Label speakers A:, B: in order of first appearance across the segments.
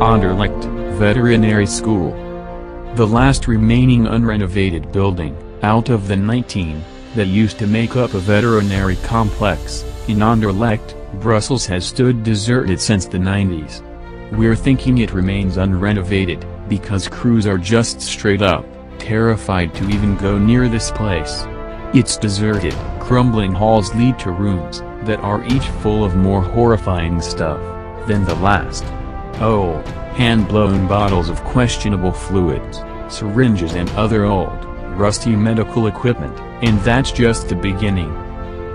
A: Anderlecht Veterinary School. The last remaining unrenovated building, out of the 19, that used to make up a veterinary complex, in Anderlecht, Brussels, has stood deserted since the 90s. We're thinking it remains unrenovated, because crews are just straight up terrified to even go near this place. Its deserted, crumbling halls lead to rooms that are each full of more horrifying stuff than the last. Old, hand-blown bottles of questionable fluids, syringes and other old, rusty medical equipment, and that's just the beginning.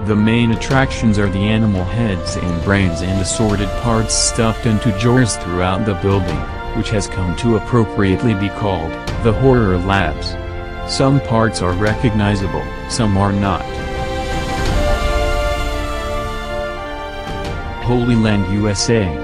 A: The main attractions are the animal heads and brains and assorted parts stuffed into jars throughout the building, which has come to appropriately be called the Horror Labs. Some parts are recognizable, some are not. Holy Land USA.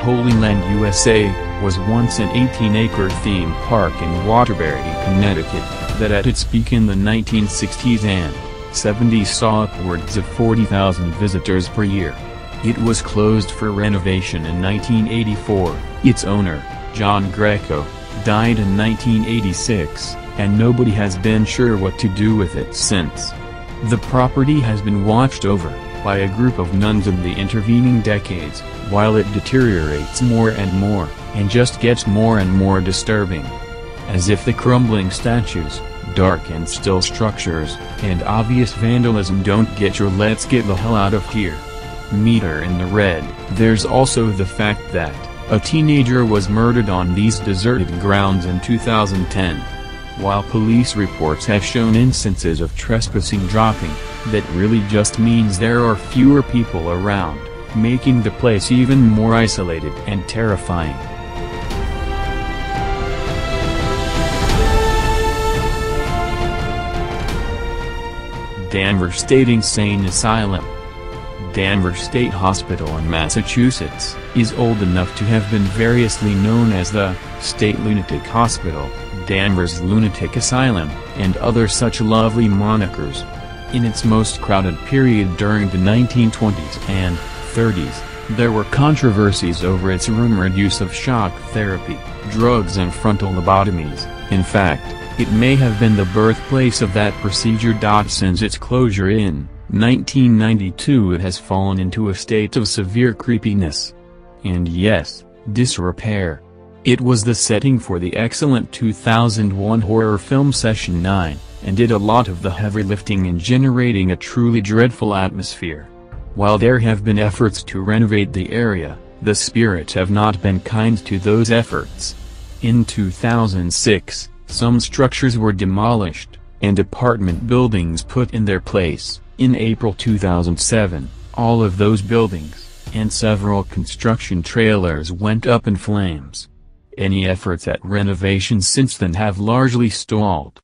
A: Holy Land USA was once an 18-acre theme park in Waterbury, Connecticut, that at its peak in the 1960s and 70s saw upwards of 40,000 visitors per year. It was closed for renovation in 1984. Its owner, John Greco, died in 1986, and nobody has been sure what to do with it since. The property has been watched over by a group of nuns in the intervening decades, while it deteriorates more and more, and just gets more and more disturbing. As if the crumbling statues, dark and still structures, and obvious vandalism don't get your "let's get the hell out of here" meter in the red. There's also the fact that a teenager was murdered on these deserted grounds in 2010. While police reports have shown instances of trespassing dropping, that really just means there are fewer people around, making the place even more isolated and terrifying. Danvers State Insane Asylum. Danvers State Hospital in Massachusetts is old enough to have been variously known as the State Lunatic Hospital, Danvers Lunatic Asylum, and other such lovely monikers. In its most crowded period during the 1920s and 30s, there were controversies over its rumored use of shock therapy, drugs and frontal lobotomies. In fact, it may have been the birthplace of that procedure. Since its closure in 1992, it has fallen into a state of severe creepiness. And yes, disrepair. It was the setting for the excellent 2001 horror film Session 9, and did a lot of the heavy lifting in generating a truly dreadful atmosphere. While there have been efforts to renovate the area, the spirits have not been kind to those efforts. In 2006, some structures were demolished, and apartment buildings put in their place. In April 2007, all of those buildings, and several construction trailers went up in flames. Any efforts at renovation since then have largely stalled.